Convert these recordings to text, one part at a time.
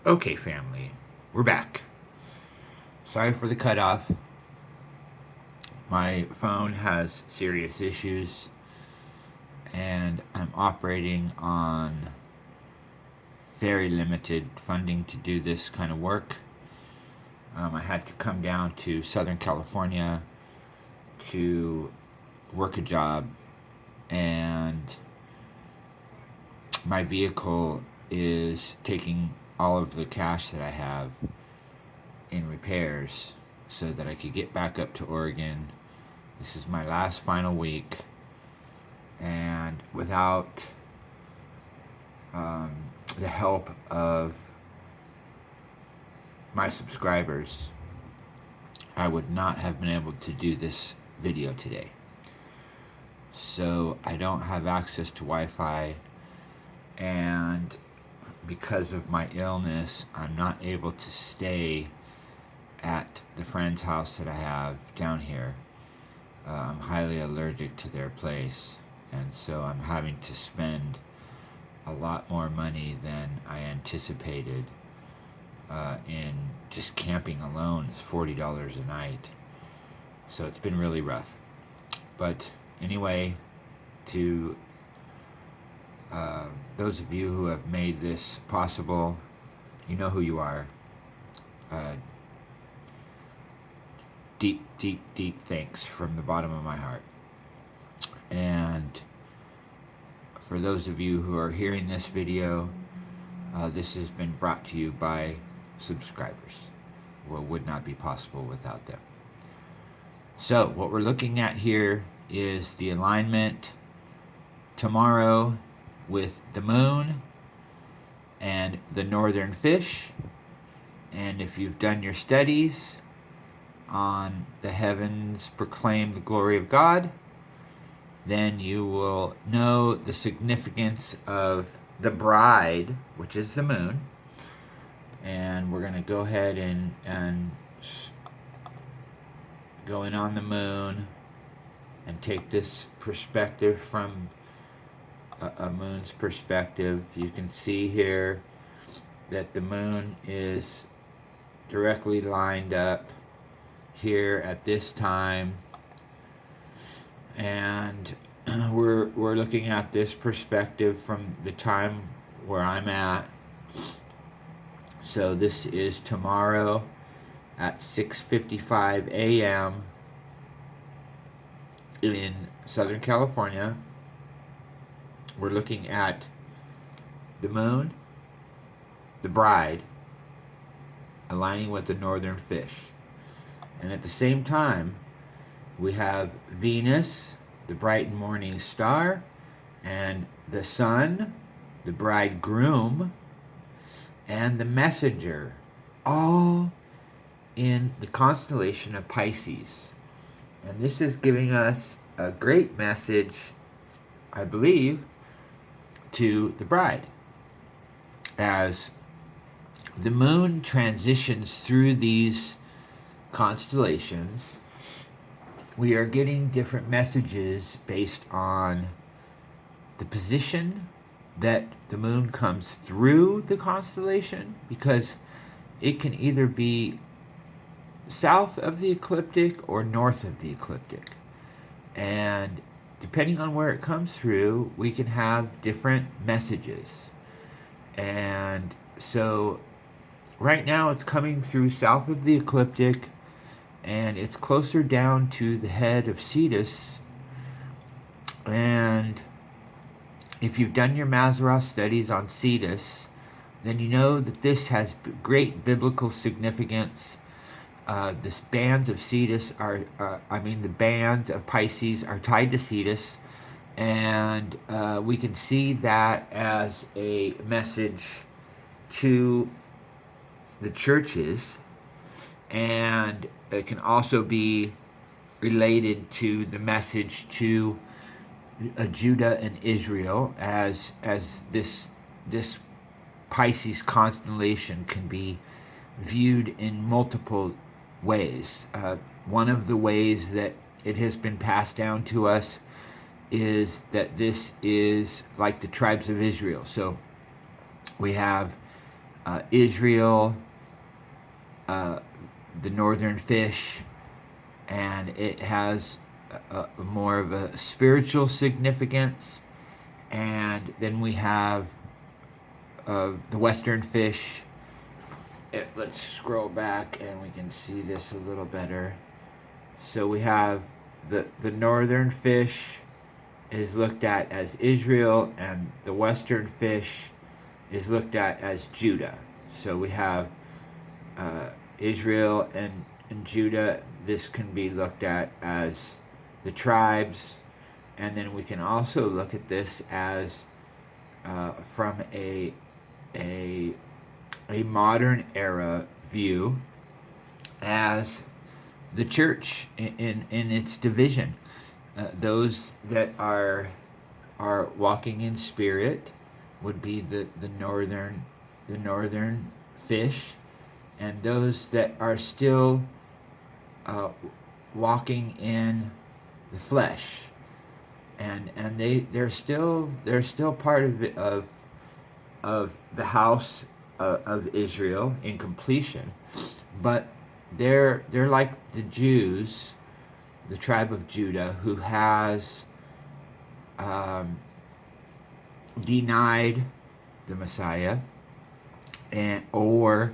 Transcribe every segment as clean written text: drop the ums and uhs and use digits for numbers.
Okay, family, we're back. Sorry for the cutoff. My phone has serious issues, and I'm operating on very limited funding to do this kind of work. I had to come down to Southern California to work a job, and my vehicle is taking all of the cash that I have in repairs so that I could get back up to Oregon. This is my last final week, and without the help of my subscribers, I would not have been able to do this video today. So I don't have access to Wi-Fi, and because of my illness, I'm not able to stay at the friend's house that I have down here. I'm highly allergic to their place, and so I'm having to spend a lot more money than I anticipated in just camping alone. It's $40 a night, so it's been really rough. But anyway, to those of you who have made this possible, you know who you are. Deep, deep, deep thanks from the bottom of my heart. And for those of you who are hearing this video, this has been brought to you by subscribers. What would not be possible without them. So what we're looking at here is the alignment tomorrow with the moon and the northern fish. And if you've done your studies on the heavens proclaim the glory of God, then you will know the significance of the bride, which is the moon. And we're going to go ahead and go in on the moon and take this perspective from a moon's perspective. You can see here that the moon is directly lined up here at this time, and we're looking at this perspective from the time where I'm at. So this is tomorrow at 6:55 a.m. in Southern California. We're looking at the moon, the bride, aligning with the northern fish. And at the same time, we have Venus, the bright and morning star, and the sun, the bridegroom, and the messenger, all in the constellation of Pisces. And this is giving us a great message, I believe, to the bride. As the moon transitions through these constellations, we are getting different messages based on the position that the moon comes through the constellation, because it can either be south of the ecliptic or north of the ecliptic. And depending on where it comes through, we can have different messages. And so right now it's coming through south of the ecliptic, and it's closer down to the head of Cetus. And if you've done your Mazzaroth studies on Cetus, then you know that this has great biblical significance. The bands of Cetus the bands of Pisces are tied to Cetus, and we can see that as a message to the churches, and it can also be related to the message to Judah and Israel, as this Pisces constellation can be viewed in multiple ways. One of the ways that it has been passed down to us is that this is like the tribes of Israel. So we have Israel, the northern fish, and it has more of a spiritual significance. And then we have the western fish. Let's scroll back and we can see this a little better. So we have the northern fish is looked at as Israel, and the western fish is looked at as Judah. So we have Israel and Judah. This can be looked at as the tribes, and then we can also look at this as from a modern era view as the church in its division. Those that are walking in spirit would be the northern fish, and those that are still walking in the flesh, and they're still part of the house of Israel in completion, but they're like the Jews, the tribe of Judah, who has denied the Messiah, or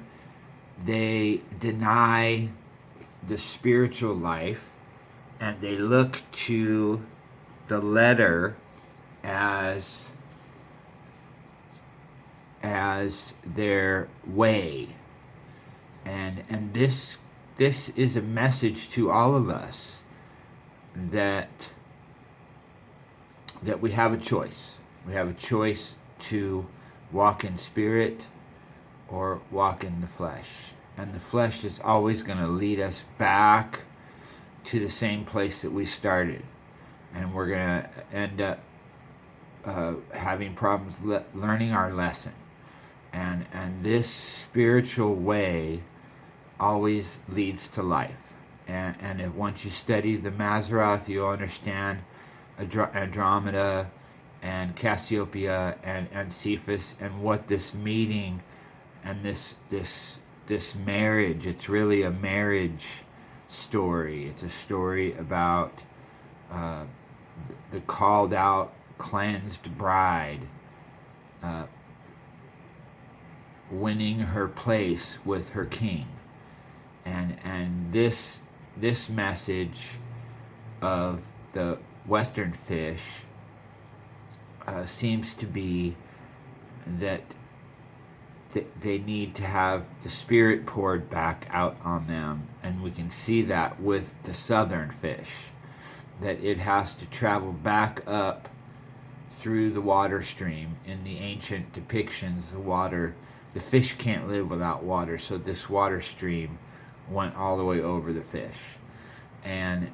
they deny the spiritual life, and they look to the letter as their way, and this is a message to all of us that we have a choice. We have a choice to walk in spirit or walk in the flesh. And the flesh is always going to lead us back to the same place that we started. And we're going to end up having problems learning our lesson. And this spiritual way always leads to life. And if once you study the Mazzaroth, you'll understand Andromeda and Cassiopeia and Cephas, and what this meeting and this marriage, it's really a marriage story. It's a story about the called out, cleansed bride winning her place with her king. And this message of the western fish seems to be that they need to have the Spirit poured back out on them, and we can see that with the southern fish, that it has to travel back up through the water stream. In the ancient depictions, the fish can't live without water, so this water stream went all the way over the fish, and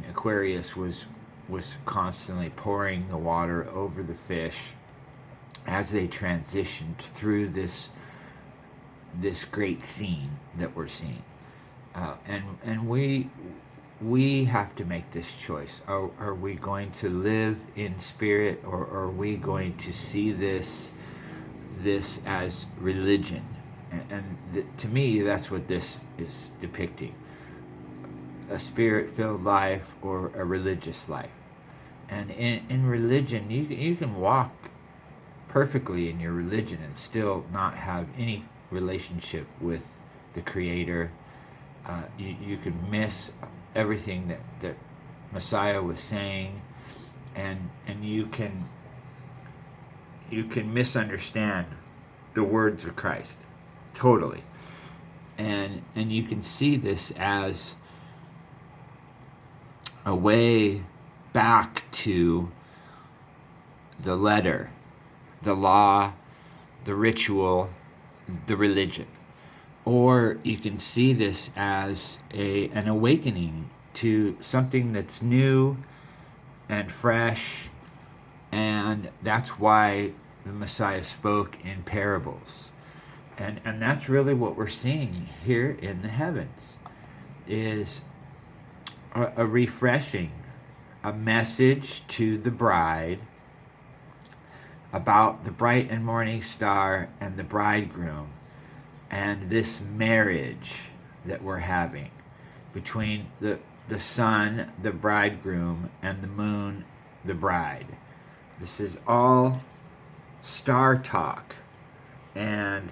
Aquarius was constantly pouring the water over the fish as they transitioned through this great scene that we're seeing, and we have to make this choice. Are we going to live in spirit, or are we going to see this as religion? To me, that's what this is depicting: a spirit-filled life or a religious life. And in religion, you can walk perfectly in your religion and still not have any relationship with the Creator. You can miss everything that Messiah was saying, and you can misunderstand the words of Christ totally, and you can see this as a way back to the letter, the law, the ritual, the religion. Or you can see this as an awakening to something that's new and fresh, and that's why the Messiah spoke in parables. And that's really what we're seeing here in the heavens, is a refreshing, a message to the bride about the bright and morning star and the bridegroom and this marriage that we're having between the sun, the bridegroom, and the moon, the bride. This is all star talk. And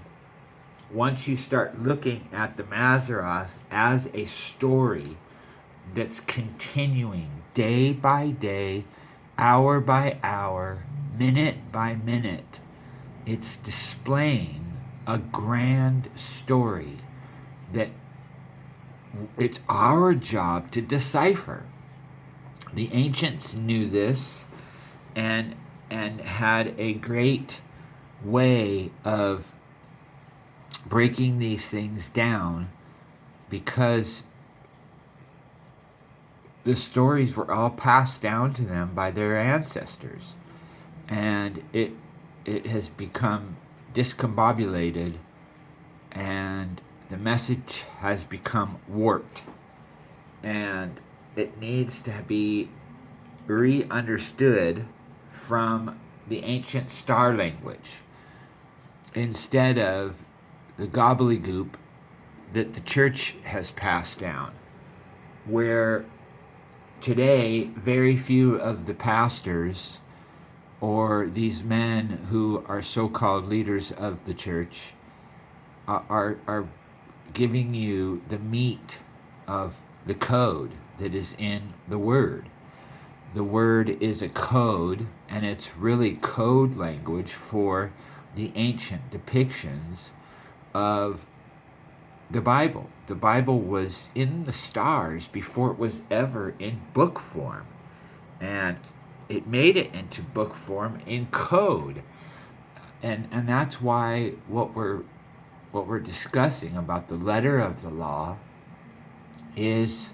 once you start looking at the Mazzaroth as a story that's continuing day by day, hour by hour, minute by minute, it's displaying a grand story that it's our job to decipher. The ancients knew this and had a great way of breaking these things down, because the stories were all passed down to them by their ancestors, and it has become discombobulated, and the message has become warped, and it needs to be re-understood from the ancient star language instead of the gobbledygook that the church has passed down, where today very few of the pastors or these men who are so-called leaders of the church are giving you the meat of the code that is in the Word. The Word is a code, and it's really code language for the ancient depictions of the Bible. The Bible was in the stars before it was ever in book form, and it made it into book form in code, and that's why what we're discussing about the letter of the law is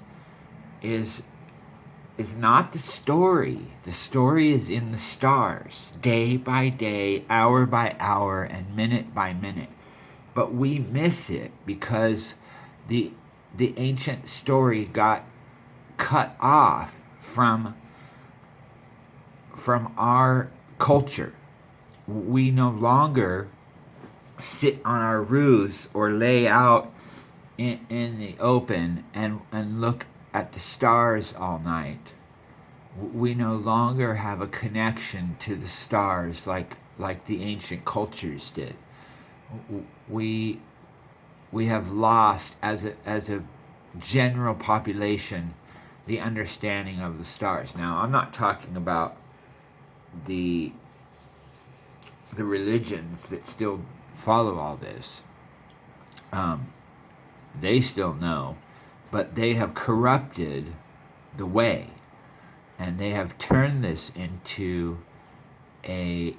not the story. The story is in the stars, day by day, hour by hour, and minute by minute. But we miss it because the ancient story got cut off from our culture. We no longer sit on our roofs or lay out in the open and look at the stars all night. We no longer have a connection to the stars like the ancient cultures did. We have lost as a general population the understanding of the stars. Now, I'm not talking about the religions that still follow all this. They still know, but they have corrupted the way, and they have turned this into a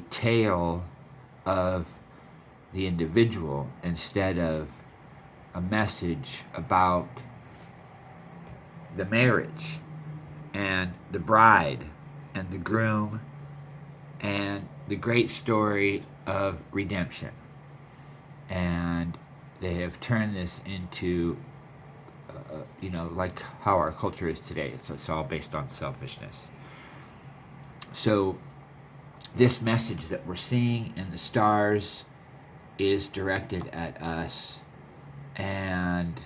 tale of the individual instead of a message about the marriage and the bride and the groom and the great story of redemption. And they have turned this into, like how our culture is today. So it's all based on selfishness. So this message that we're seeing in the stars is directed at us. And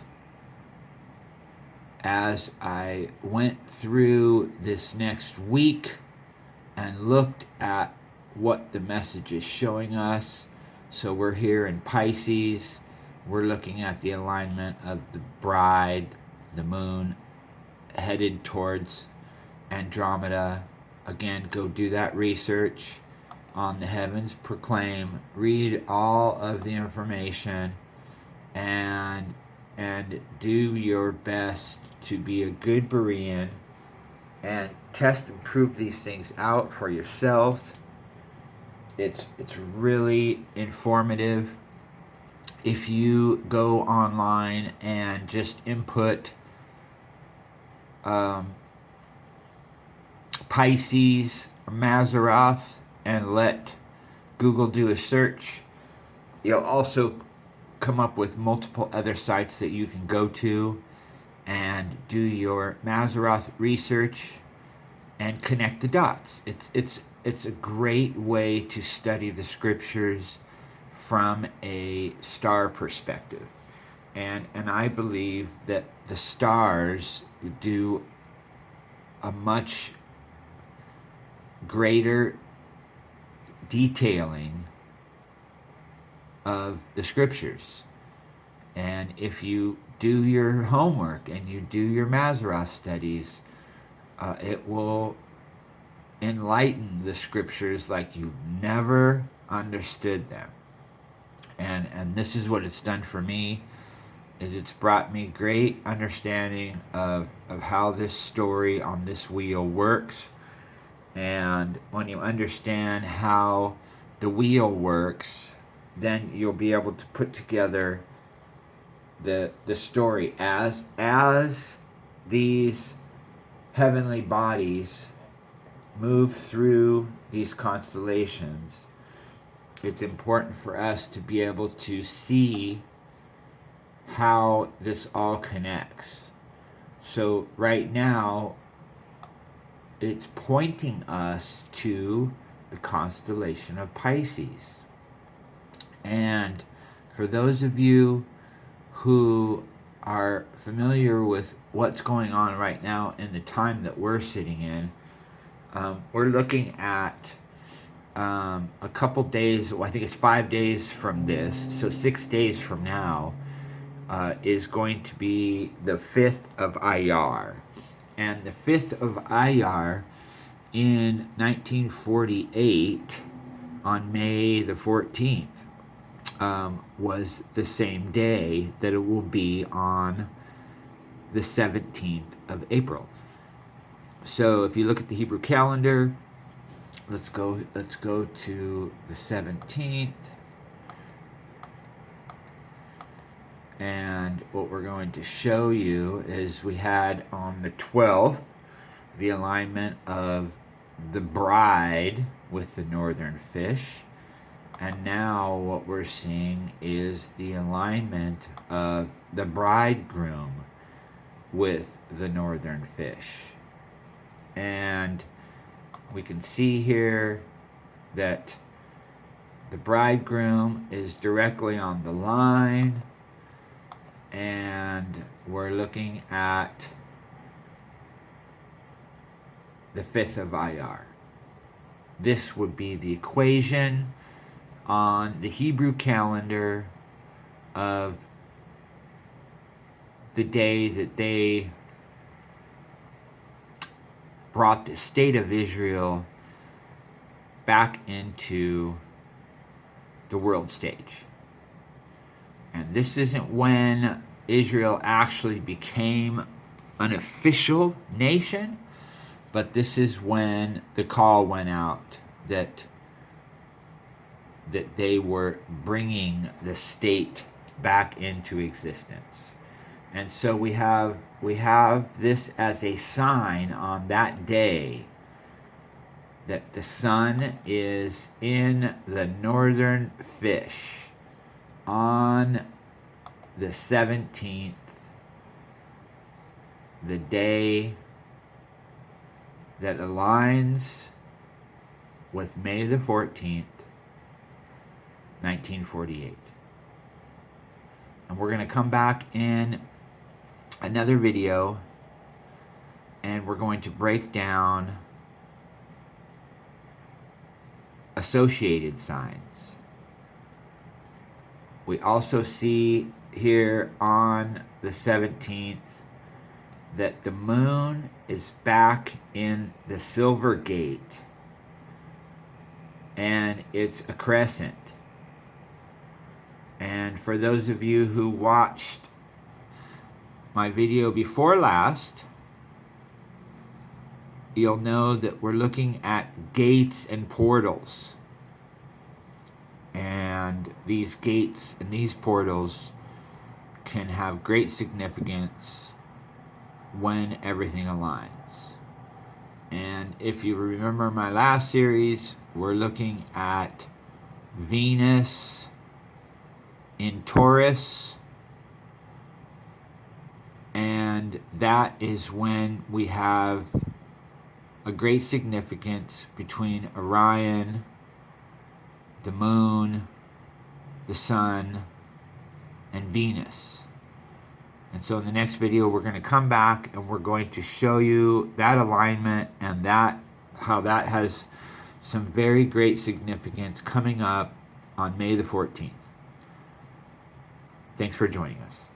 as I went through this next week and looked at what the message is showing us, so we're here in Pisces, we're looking at the alignment of the bride, the moon, headed towards Andromeda. Again, go do that research on the heavens proclaim, read all of the information, and do your best to be a good Berean and test and prove these things out for yourself. It's really informative. If you go online and just input Pisces or Mazzaroth and let Google do a search, you'll also come up with multiple other sites that you can go to and do your Mazzaroth research and connect the dots. It's it's a great way to study the scriptures from a star perspective. And I believe that the stars do a much greater detailing of the scriptures. And if you do your homework and you do your Mazzaroth studies, it will enlighten the scriptures like you've never understood them. And this is what it's done for me, is it's brought me great understanding of how this story on this wheel works. And when you understand how the wheel works, then you'll be able to put together the story as these heavenly bodies move through these constellations. It's important for us to be able to see how this all connects. So right now, it's pointing us to the constellation of Pisces. And for those of you who are familiar with what's going on right now in the time that we're sitting in, we're looking at a couple days, I think it's 5 days from this, so 6 days from now is going to be the 5th of Iyar. And the 5th of Iyar in 1948, on May the 14th, was the same day that it will be on the 17th of April. So if you look at the Hebrew calendar, let's go to the 17th. And what we're going to show you is we had on the 12th the alignment of the bride with the northern fish. And now what we're seeing is the alignment of the bridegroom with the northern fish. And we can see here that the bridegroom is directly on the line, and we're looking at the 5th of Iyar. This would be the equation on the Hebrew calendar of the day that they brought the state of Israel back into the world stage. And this isn't when Israel actually became an official nation, but this is when the call went out that they were bringing the state back into existence. And so we have this as a sign on that day that the sun is in the northern fish on the 17th, the day that aligns with May the 14th, 1948. And we're going to come back in another video and we're going to break down associated signs. We also see here on the 17th that the moon is back in the silver gate and it's a crescent. And for those of you who watched my video before last, you'll know that we're looking at gates and portals. And these gates and these portals can have great significance when everything aligns. And if you remember my last series, we're looking at Venus in Taurus, and that is when we have a great significance between Orion, the moon, the sun, and Venus. And so in the next video, we're going to come back and we're going to show you that alignment and how that has some very great significance coming up on May the 14th. Thanks for joining us.